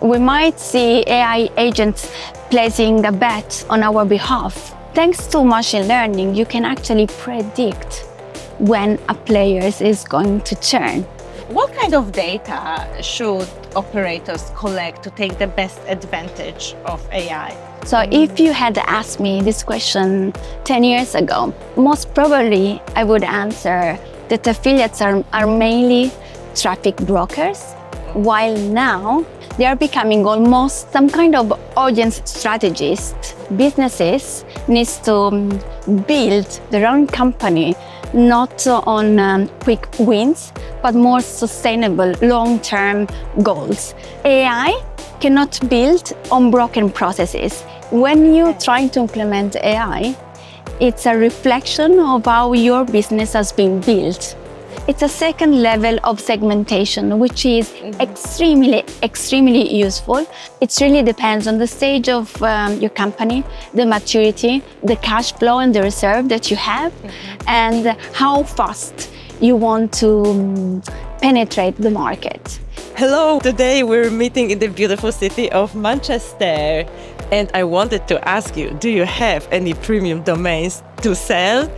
we might see AI agents placing a bet on our behalf. Thanks to machine learning, you can actually predict when a player is going to churn. What kind of data should operators collect to take the best advantage of AI? So if you had asked me this question 10 years ago, most probably I would answer that affiliates are mainly traffic brokers, while now they are becoming almost some kind of audience strategists. Businesses need to build their own company, not on quick wins, but more sustainable long-term goals. AI cannot build on broken processes. When you try to implement AI, it's a reflection of how your business has been built. It's a second level of segmentation, which is extremely useful. It really depends on the stage of your company, the maturity, the cash flow and the reserve that you have, and how fast you want to penetrate the market. Hello, today we're meeting in the beautiful city of Manchester. And I wanted to ask you, do you have any premium domains to sell?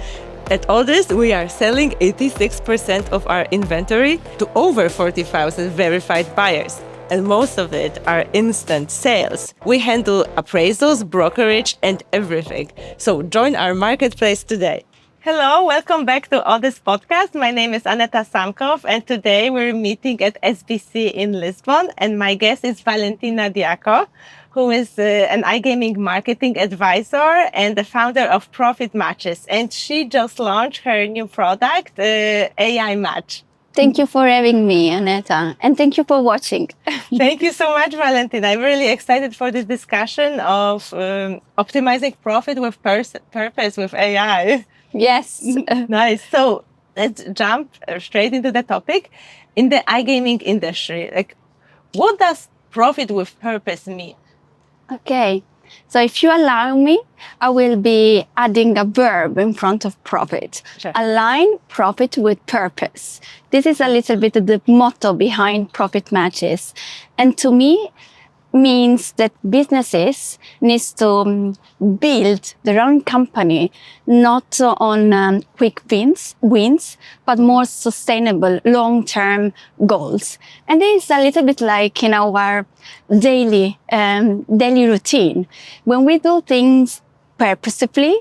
At Odys, we are selling 86% of our inventory to over 40,000 verified buyers, and most of it are instant sales. We handle appraisals, brokerage, and everything. So join our marketplace today. Hello, welcome back to Odys podcast. My name is Aneta Samkov, and today we're meeting at SBC in Lisbon, and my guest is Valentina Diaco, who is an iGaming marketing advisor and the founder of Profit Matches. And she just launched her new product, iMatch. Thank you for having me, Aneta, and thank you for watching. Thank you so much, Valentina. I'm really excited for this discussion of optimizing profit with purpose with AI. Yes. Nice. So let's jump straight into the topic. In the iGaming industry, what does profit with purpose mean? Okay, so if you allow me, I will be adding a verb in front of profit. Sure. Align profit with purpose. This is a little bit of the motto behind Profit Matches. And to me, means that businesses need to build their own company, not on quick wins, but more sustainable long-term goals. And this is a little bit like in our daily routine. When we do things purposefully,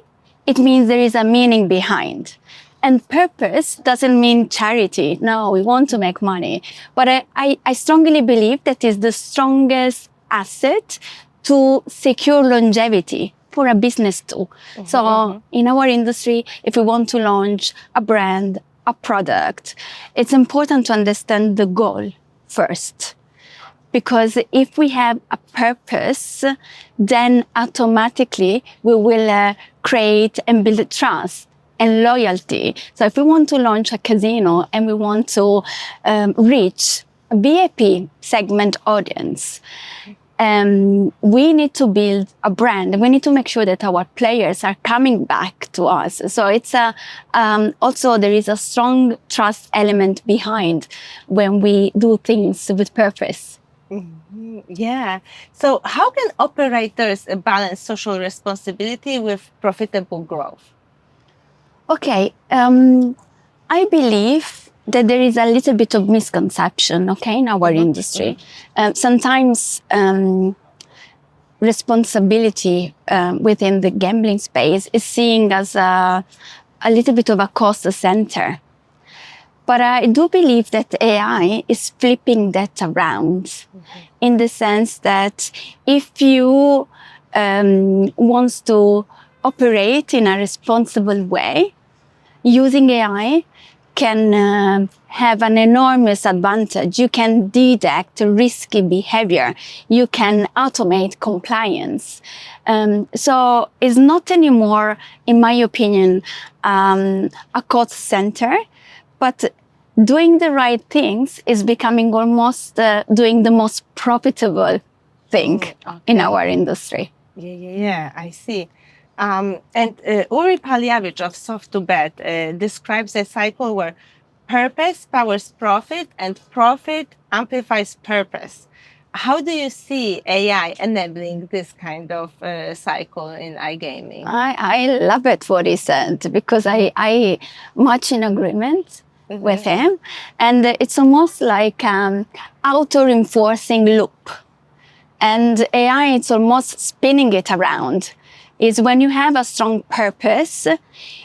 it means there is a meaning behind. And purpose doesn't mean charity. No, we want to make money. But I strongly believe that is the strongest asset to secure longevity for a business too. So in our industry, if we want to launch a brand, a product, it's important to understand the goal first. Because if we have a purpose, then automatically we will create and build trust and loyalty. So if we want to launch a casino and we want to reach a VIP segment audience, we need to build a brand. We need to make sure that our players are coming back to us. So it's also there is a strong trust element behind when we do things with purpose. Yeah. So how can operators balance social responsibility with profitable growth? Okay. I believe that there is a little bit of misconception, in our industry. Sometimes responsibility within the gambling space is seen as a little bit of a cost center. But I do believe that AI is flipping that around in the sense that if you want to operate in a responsible way, using AI can have an enormous advantage. You can detect risky behavior. You can automate compliance. So it's not anymore, in my opinion, a cost center, but doing the right things is becoming almost doing the most profitable thing in our industry. Yeah, I see. And Uri Paljavich of Soft2Bet describes a cycle where purpose powers profit and profit amplifies purpose. how do you see AI enabling this kind of cycle in iGaming? I love it what he said because I much in agreement with him, and it's almost like auto-reinforcing loop. And AI, it's almost spinning it around. Is when you have a strong purpose,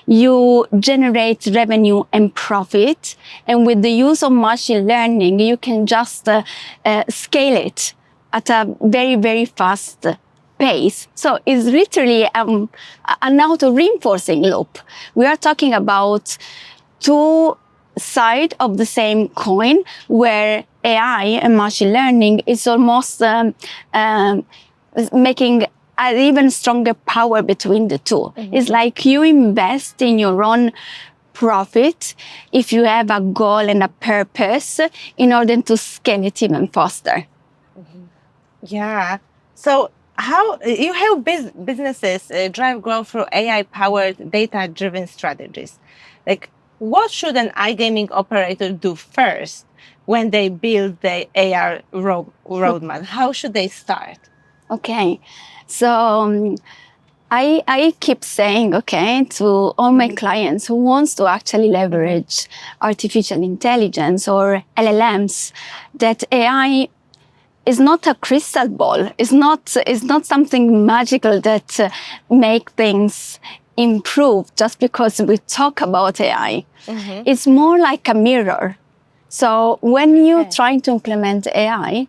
you generate revenue and profit. And with the use of machine learning, you can just scale it at a very, very fast pace. So it's literally an auto-reinforcing loop. We are talking about two sides of the same coin where AI and machine learning is almost making an even stronger power between the two. It's like you invest in your own profit if you have a goal and a purpose in order to scale it even faster. Yeah. So how you help businesses drive growth through AI-powered, data-driven strategies? Like, what should an iGaming operator do first when they build the AI roadmap? How should they start? Okay, so I keep saying, okay, to all my clients who wants to actually leverage artificial intelligence or LLMs, that AI is not a crystal ball. It's not something magical that make things improve just because we talk about AI. It's more like a mirror. So when you try to implement AI,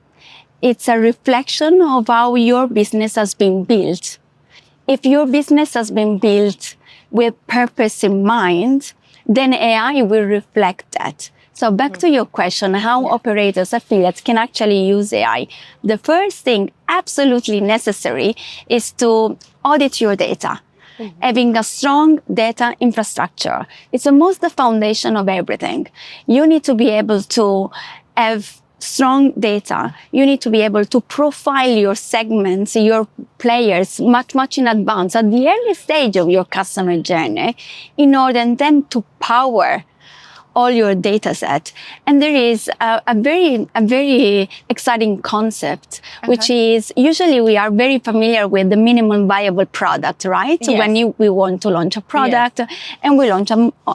it's a reflection of how your business has been built. If your business has been built with purpose in mind, then AI will reflect that. So back to your question, how operators, affiliates can actually use AI. The first thing absolutely necessary is to audit your data. Having a strong data infrastructure. It's almost the foundation of everything. You need to be able to have strong data. You need to be able to profile your segments, your players much in advance at the early stage of your customer journey in order then to power all your data set. And there is a very exciting concept, which is usually we are very familiar with the minimum viable product, right? Yes. When we want to launch a product and we launch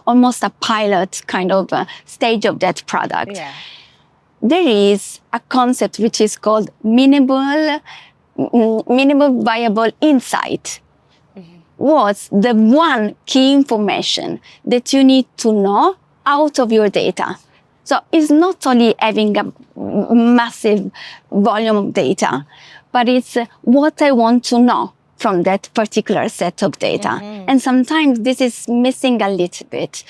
almost a pilot kind of stage of that product. Yeah. There is a concept which is called minimal viable insight. What's the one key information that you need to know out of your data? So it's not only having a massive volume of data, but it's what I want to know from that particular set of data. And sometimes this is missing a little bit.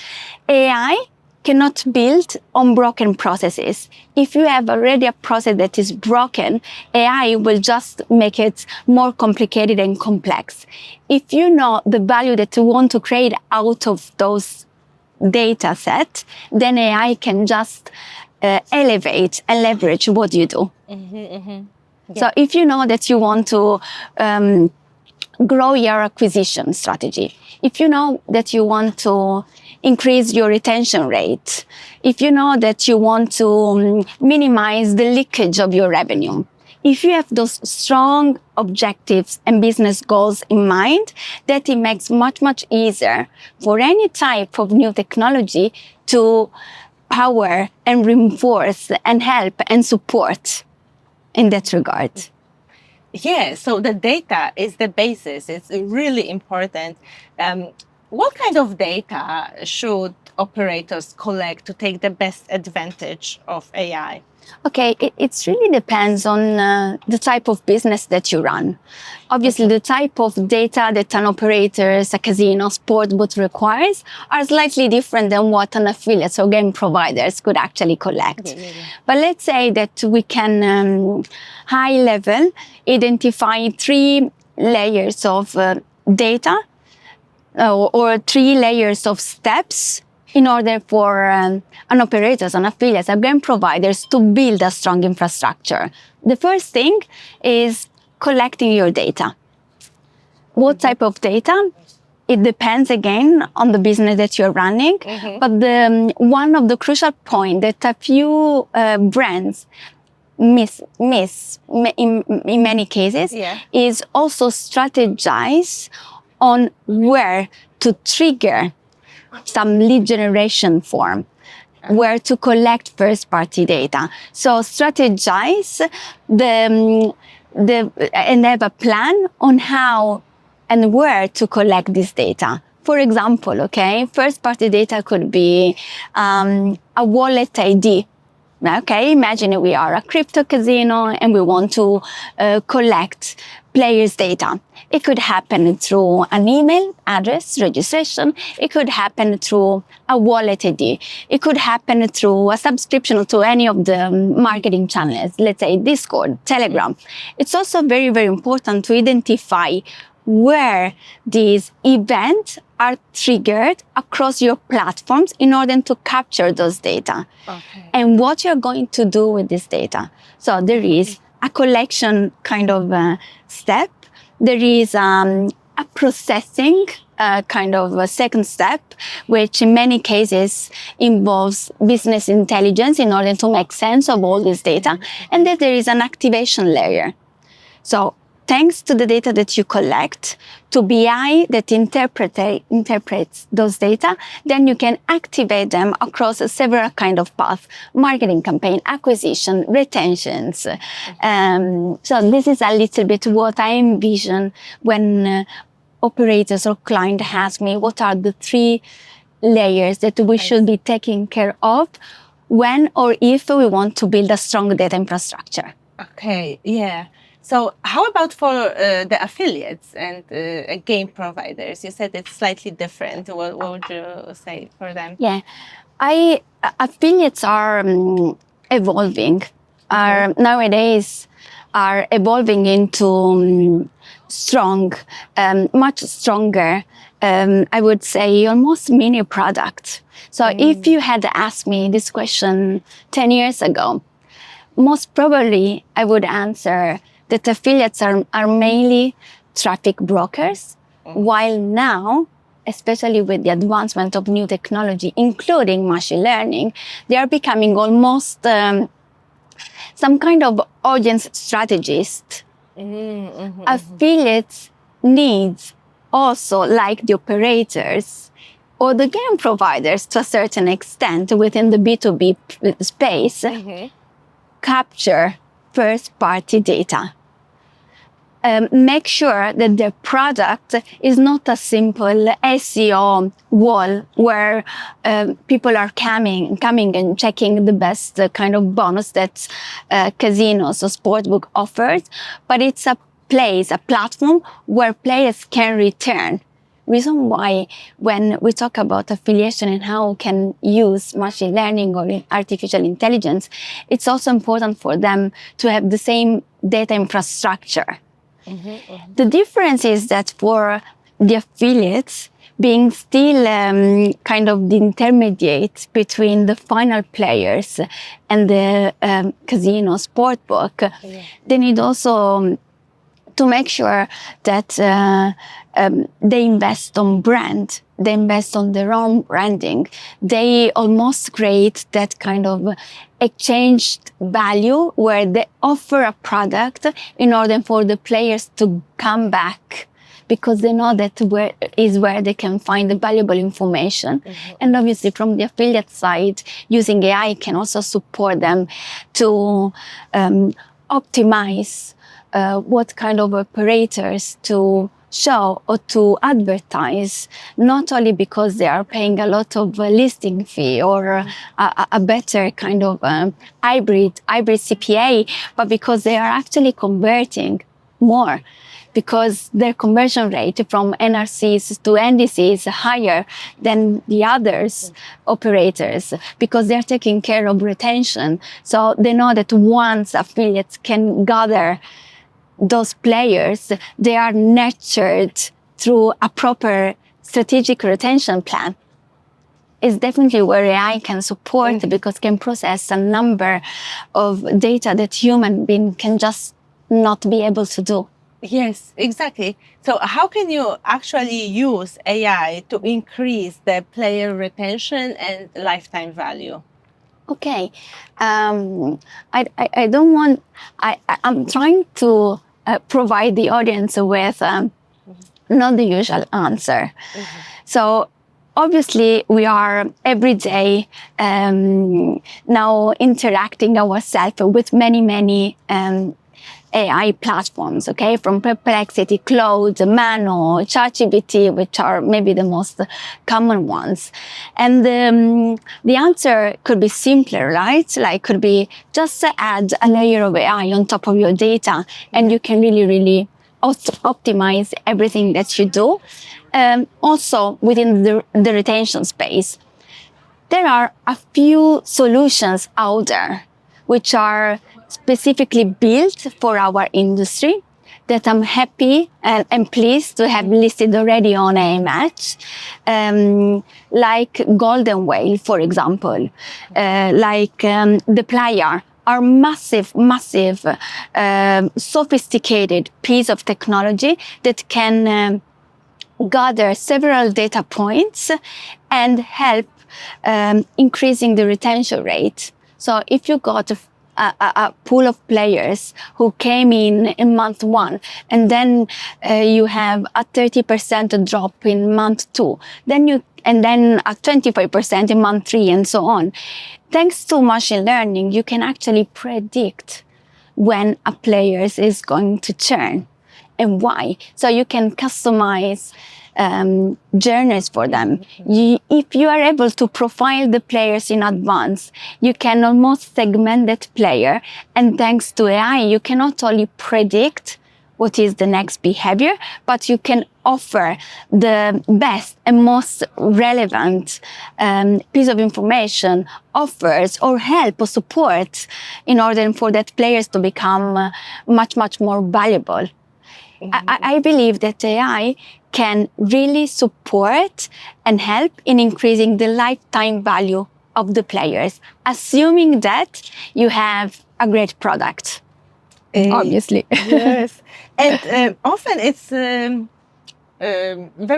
AI cannot build on broken processes. If you have already a process that is broken, AI will just make it more complicated and complex. If you know the value that you want to create out of those data set, then AI can just elevate and leverage what you do. So if you know that you want to grow your acquisition strategy, if you know that you want to increase your retention rate, if you know that you want to minimize the leakage of your revenue, if you have those strong objectives and business goals in mind, that it makes much easier for any type of new technology to power and reinforce and help and support in that regard. Yeah, so the data is the basis. It's really important. What kind of data should operators collect to take the best advantage of AI? Okay, it really depends on the type of business that you run. Obviously, the type of data that an operator, a casino, sportsbook requires are slightly different than what an affiliate or game providers could actually collect. But let's say that we can high level identify 3 layers of data or 3 layers of steps in order for an operator, an affiliate, a game providers to build a strong infrastructure. The first thing is collecting your data. What type of data? It depends again on the business that you're running, but one of the crucial points that a few brands in many cases is also strategize on where to trigger some lead generation form, where to collect first-party data. So strategize and have a plan on how and where to collect this data. For example, first-party data could be a wallet ID. Okay, imagine we are a crypto casino and we want to collect players' data. It could happen through an email address registration. It could happen through a wallet ID. It could happen through a subscription to any of the marketing channels, let's say Discord, Telegram. It's also very, very important to identify where these events are triggered across your platforms in order to capture those data. And what you're going to do with this data. So there is a collection kind of step. There is a processing kind of a second step, which in many cases involves business intelligence in order to make sense of all this data. And then there is an activation layer. So thanks to the data that you collect, to BI that interprets those data, then you can activate them across several kind of paths: marketing campaign, acquisition, retentions. So this is a little bit what I envision when operators or client ask me, what are the 3 layers that we should be taking care of when or if we want to build a strong data infrastructure. Okay, yeah. So how about for the affiliates and game providers? You said it's slightly different. What would you say for them? Yeah, affiliates are evolving. Nowadays are evolving into strong, much stronger, I would say almost mini product. So if you had asked me this question 10 years ago, most probably I would answer that affiliates are mainly traffic brokers, while now, especially with the advancement of new technology, including machine learning, they are becoming almost some kind of audience strategist. Affiliates needs also, like the operators or the game providers to a certain extent within the B2B space, capture first-party data. Make sure that the product is not a simple SEO wall where people are coming and checking the best kind of bonus that casinos or sportsbook offers, but it's a place, a platform where players can return. Reason why when we talk about affiliation and how we can use machine learning or artificial intelligence, it's also important for them to have the same data infrastructure. The difference is that for the affiliates, being still kind of the intermediate between the final players and the casino sportbook, they need also to make sure that they invest on brand, they invest on their own branding. They almost create that kind of exchanged value where they offer a product in order for the players to come back, because they know that where they can find the valuable information. And obviously from the affiliate side, using AI can also support them to optimize what kind of operators to show or to advertise, not only because they are paying a lot of listing fee or a better kind of hybrid CPA, but because they are actually converting more, because their conversion rate from NRCs to NDCs is higher than the others operators, because they're taking care of retention. So they know that once affiliates can gather those players, they are nurtured through a proper strategic retention plan. It's definitely where AI can support, because can process a number of data that human being can just not be able to do. Yes, exactly. So how can you actually use AI to increase the player retention and lifetime value? Okay. I don't want, I'm trying to provide the audience with not the usual answer. So obviously we are every day now interacting ourselves with many AI platforms, okay, from Perplexity, Claude, Mano, ChatGPT, which are maybe the most common ones. And the answer could be simpler, right? Like could be just add a layer of AI on top of your data and you can really optimize everything that you do. Also within the retention space, there are a few solutions out there which are specifically built for our industry that I'm happy and pleased to have listed already on iMatch, like Golden Whale, for example, like the Player, are massive, sophisticated piece of technology that can gather several data points and help increasing the retention rate. So if you got a pool of players who came in month 1 and then you have a 30% drop in month 2, and then a 25% in month 3 and so on. Thanks to machine learning, you can actually predict when a player is going to churn and why. So you can customize journeys for them. If you are able to profile the players in advance, you can almost segment that player. And thanks to AI, you can not only predict what is the next behavior, but you can offer the best and most relevant piece of information, offers or help or support in order for that players to become much more valuable. I believe that AI can really support and help in increasing the lifetime value of the players, assuming that you have a great product, obviously. Yes. And often it's very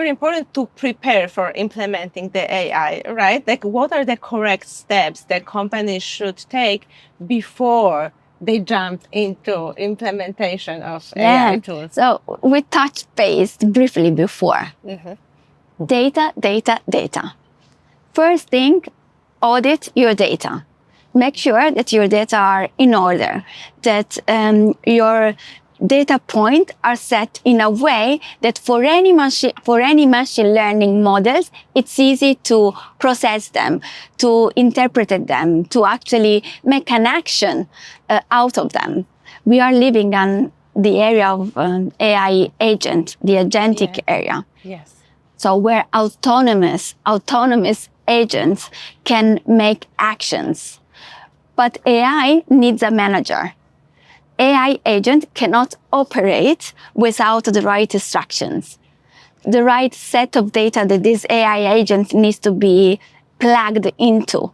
important to prepare for implementing the AI, right? Like, what are the correct steps that companies should take before they jump into implementation of AI tools? So we touched base briefly before. Data. First thing, audit your data. Make sure that your data are in order, that your data points are set in a way that for any machine learning models, it's easy to process them, to interpret them, to actually make an action out of them. We are living in the area of AI agent, the agentic area. Yes. So where autonomous agents can make actions. But AI needs a manager. AI agent cannot operate without the right instructions. The right set of data that this AI agent needs to be plugged into.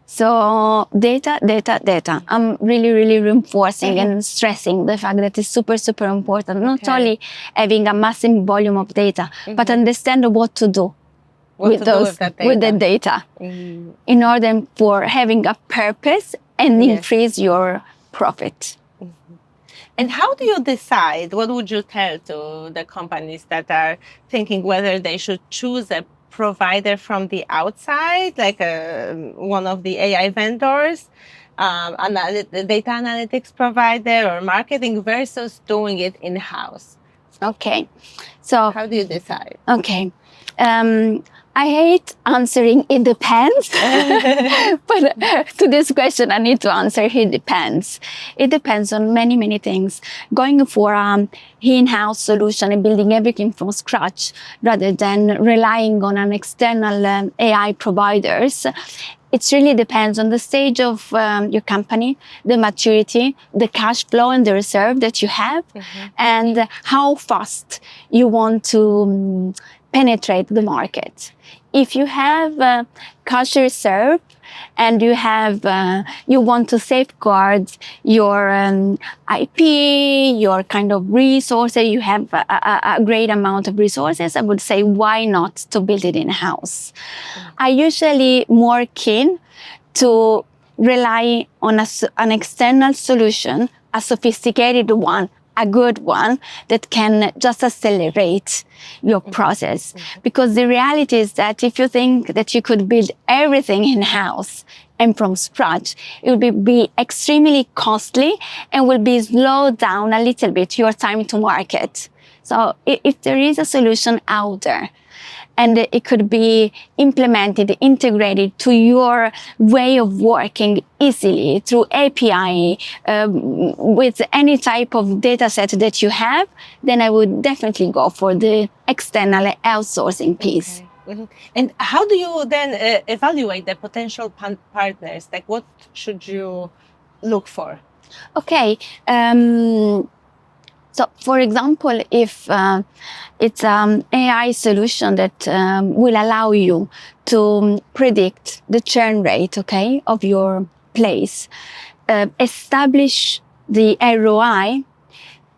So data. I'm really reinforcing and stressing the fact that it's super important. Not only having a massive volume of data, but understand what to do with the data in order for having a purpose and increase your profit. And how do you decide? What would you tell to the companies that are thinking whether they should choose a provider from the outside, like one of the AI vendors, data analytics provider or marketing, versus doing it in-house? Okay. So how do you decide? Okay. I hate answering it depends, but to this question I need to answer it depends. It depends on many things. Going for an in-house solution and building everything from scratch rather than relying on an external AI providers, it really depends on the stage of your company, the maturity, the cash flow and the reserve that you have, and how fast you want to penetrate the market. If you have cash reserve and you want to safeguard your IP, your kind of resources, you have a great amount of resources, I would say why not to build it in-house. I usually more keen to rely on an external solution, a sophisticated one, a good one that can just accelerate your process. Because the reality is that if you think that you could build everything in-house and from scratch, it will be extremely costly and will be slow down a little bit your time to market. So if there is a solution out there, and it could be implemented, integrated to your way of working easily through API, with any type of data set that you have, then I would definitely go for the external outsourcing piece. Okay. And how do you then evaluate the potential partners? Like, what should you look for? Okay. So, for example, if it's an AI solution that will allow you to predict the churn rate, okay, of your place, establish the ROI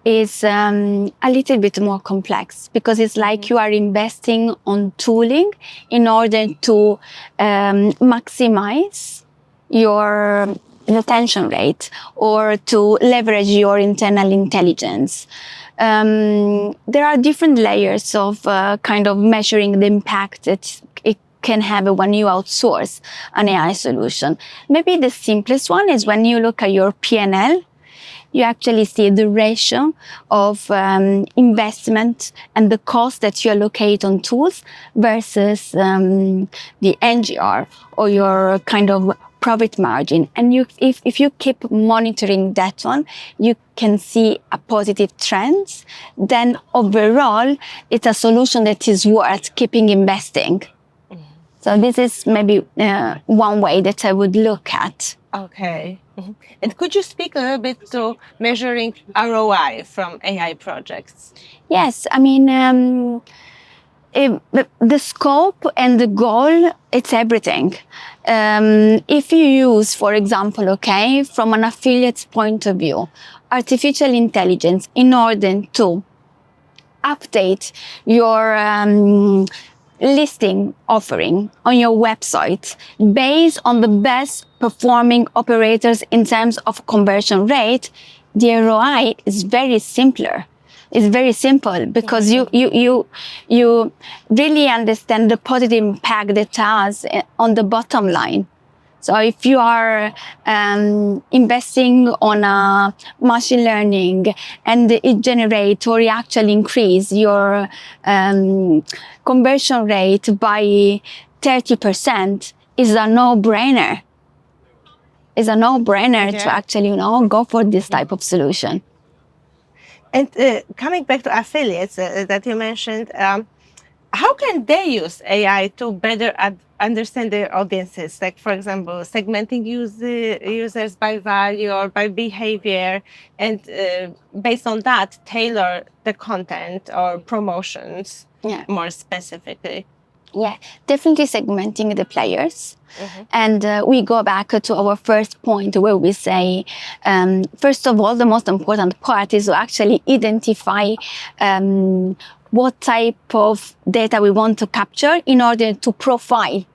is a little bit more complex, because it's like you are investing on tooling in order to maximize your retention rate or to leverage your internal intelligence. There are different layers of kind of measuring the impact that it can have when you outsource an AI solution. Maybe the simplest one is when you look at your P&L, you actually see the ratio of investment and the cost that you allocate on tools versus the NGR or your kind of profit margin. And if you keep monitoring that one, you can see a positive trend. Then overall, it's a solution that is worth keeping investing. So this is maybe one way that I would look at. Okay. And could you speak a little bit to measuring ROI from AI projects? Yes, I mean, the scope and the goal, it's everything. If you use, for example, okay, from an affiliate's point of view, artificial intelligence in order to update your listing offering on your website based on the best performing operators in terms of conversion rate, the ROI is very simpler. It's very simple, because you really understand the positive impact that has on the bottom line. So if you are investing on a machine learning and it generates or actually increase your conversion rate by 30%, is a no-brainer. It's a no-brainer to actually, go for this type of solution. And coming back to affiliates that you mentioned, how can they use AI to better understand their audiences? Like, for example, segmenting users by value or by behavior, and based on that, tailor the content or promotions more specifically. Yeah, definitely segmenting the players. And we go back to our first point where we say, first of all, the most important part is to actually identify what type of data we want to capture in order to profile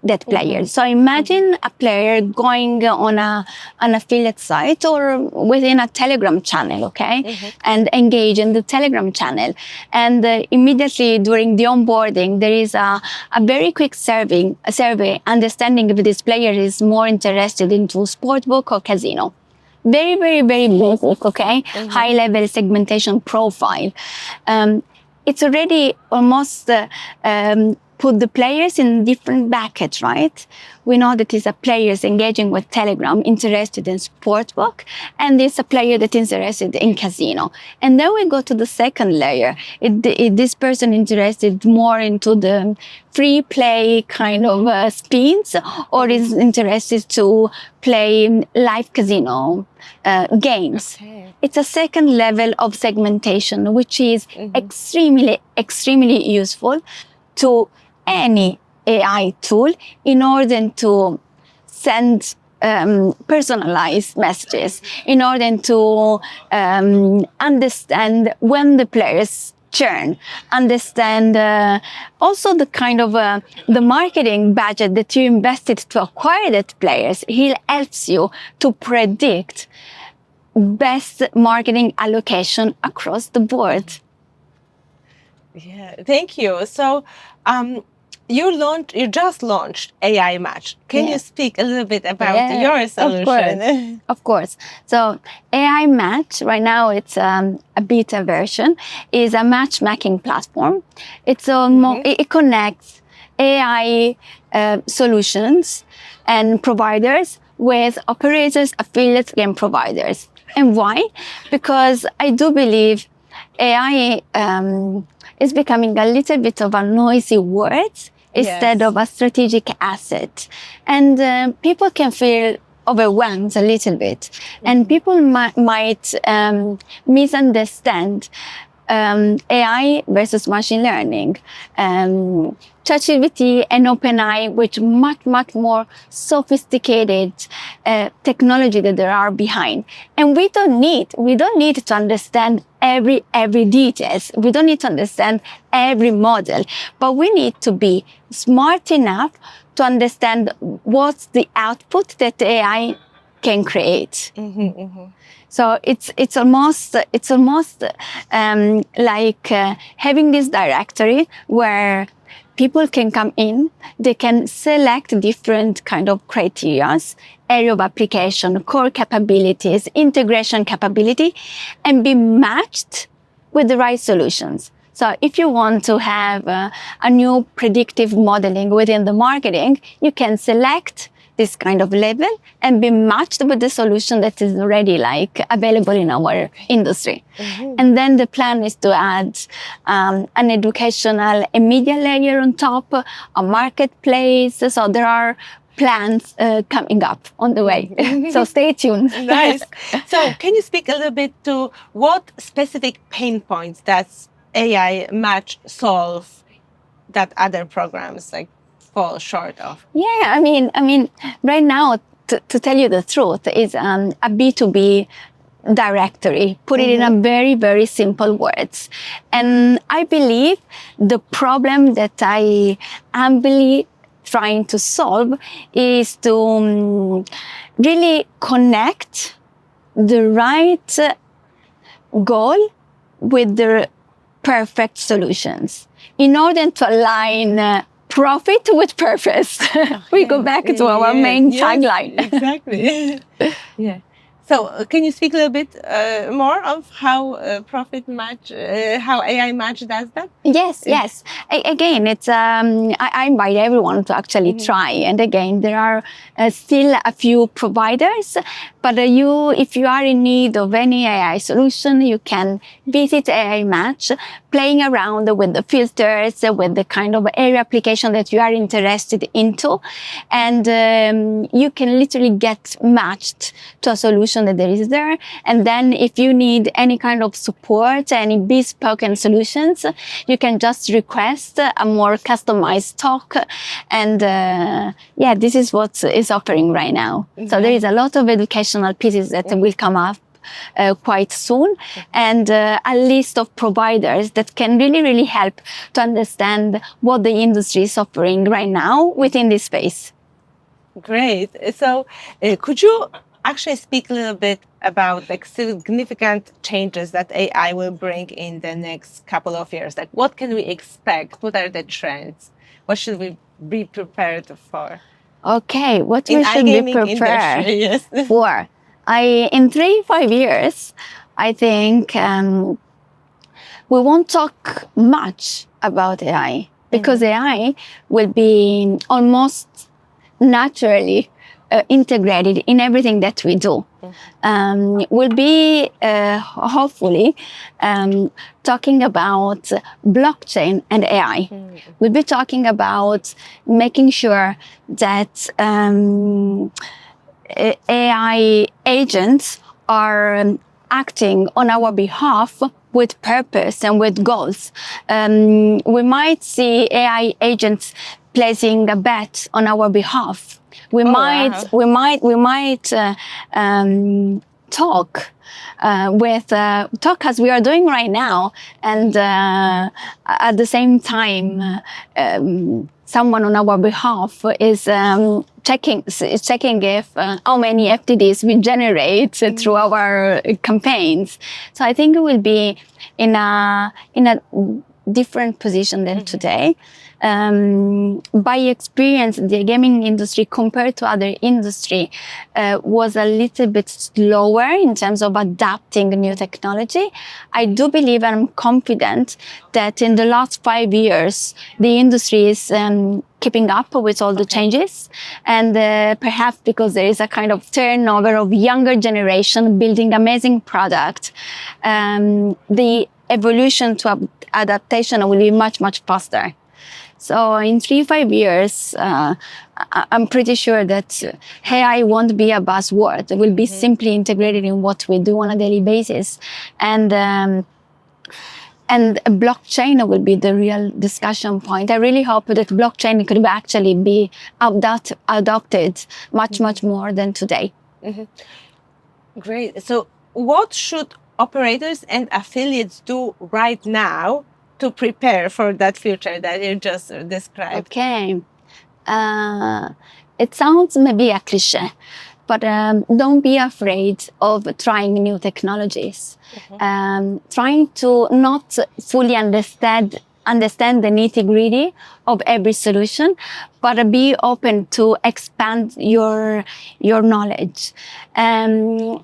that player. So imagine a player going on an affiliate site or within a Telegram channel, okay? And engage in the Telegram channel. And immediately during the onboarding, there is a very quick survey understanding if this player is more interested into sportbook or casino. Very, very, very basic, okay? High-level segmentation profile. It's already almost put the players in different buckets, right? We know that it's a players engaging with Telegram, interested in sportsbook, and it's a player that is interested in casino. And then we go to the second layer. This person interested more into the free play kind of spins, or is interested to play live casino games. It's a second level of segmentation, which is extremely, extremely useful to any AI tool in order to send personalized messages, in order to understand when the players churn, understand also the kind of the marketing budget that you invested to acquire that players. He helps you to predict best marketing allocation across the board. Yeah, thank you. So, you just launched iMatch. Can you speak a little bit about your solution? Of course. So iMatch, right now it's a beta version, is a matchmaking platform. It's it connects AI solutions and providers with operators, affiliates, game providers. And why? Because I do believe AI is becoming a little bit of a noisy word instead of a strategic asset. And people can feel overwhelmed a little bit. And people might misunderstand AI versus machine learning. ChatGPT and OpenAI, which much more sophisticated technology that there are behind. And we don't need to understand every details. We don't need to understand every model, but we need to be smart enough to understand what's the output that the AI can create. So it's almost like having this directory where people can come in, they can select different kind of criteria, area of application, core capabilities, integration capability, and be matched with the right solutions. So if you want to have a new predictive modeling within the marketing, you can select this kind of level and be matched with the solution that is already available in our industry. And then the plan is to add an educational and media layer on top, a marketplace. So there are plans coming up on the way. So stay tuned. Nice. So can you speak a little bit to what specific pain points does iMatch solve that other programs fall short of? Yeah, I mean, right now, to tell you the truth, is a B2B directory. Put it in a very simple words. And I believe the problem that I humbly trying to solve is to really connect the right goal with the perfect solutions in order to align profit with purpose. We go back to our main tagline. Exactly. Yeah. So can you speak a little bit more of how how iMatch does that? Yes. Again, it's I invite everyone to actually try. And again, there are still a few providers, but if you are in need of any AI solution, you can visit iMatch, playing around with the filters, with the kind of area application that you are interested into, and you can literally get matched to a solution that there is there. And then if you need any kind of support, any bespoke solutions, you can just request a more customized talk. And this is what is offering right now. So there is a lot of educational pieces that will come up quite soon, and a list of providers that can really help to understand what the industry is offering right now within this space. Great. So could you actually speak a little bit about significant changes that AI will bring in the next couple of years? What can we expect? What are the trends? What should we be prepared for? Okay, what we should be prepared for? In 3-5 years, I think we won't talk much about AI because AI will be almost naturally integrated in everything that we do. We'll be hopefully talking about blockchain and AI. We'll be talking about making sure that AI agents are acting on our behalf with purpose and with goals. We might see AI agents placing a bet on our behalf. We might talk talk as we are doing right now, and at the same time, someone on our behalf is checking if how many FTDs we generate through our campaigns. So I think it will be in a different position than today. By experience, the gaming industry compared to other industry was a little bit slower in terms of adapting new technology. I do believe and I'm confident that in the last 5 years, the industry is keeping up with all the changes, and perhaps because there is a kind of turnover of younger generation building amazing product, the evolution to adaptation will be much, much faster. So in 3-5 years, I'm pretty sure that AI won't be a buzzword. It will be simply integrated in what we do on a daily basis. And blockchain will be the real discussion point. I really hope that blockchain could actually be adopted much, much more than today. Great. So what should operators and affiliates do right now to prepare for that future that you just described? Okay. It sounds maybe a cliche, but don't be afraid of trying new technologies. Trying to not fully understand the nitty-gritty of every solution, but be open to expand your knowledge. And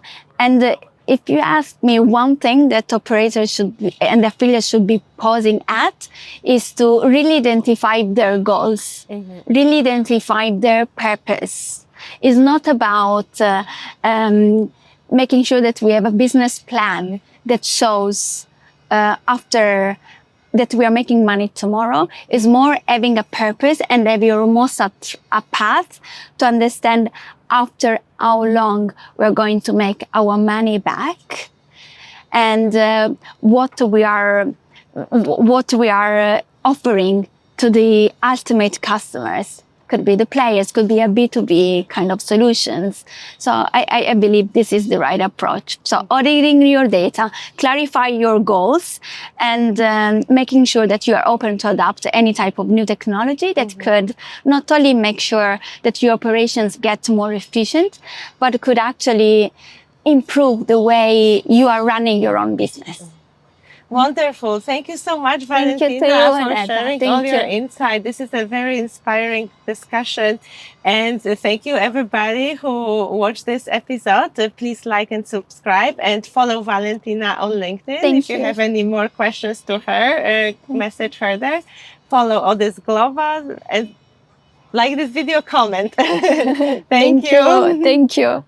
if you ask me, one thing that operators and affiliates should be pausing at is to really identify their goals, really identify their purpose. It's not about making sure that we have a business plan that shows after that we are making money tomorrow. Is more having a purpose and having almost a path to understand after how long we're going to make our money back, and what we are offering to the ultimate customers. Could be the players, could be a B2B kind of solutions. So I believe this is the right approach. So auditing your data, clarify your goals, and making sure that you are open to adopt any type of new technology that could not only make sure that your operations get more efficient, but could actually improve the way you are running your own business. Wonderful. Thank you so much, Valentina, for sharing all your insight. This is a very inspiring discussion. And thank you, everybody who watched this episode. Please like and subscribe and follow Valentina on LinkedIn. If you have any more questions to her, message her there. Follow Odys Global and like this video, comment. Thank you. Thank you.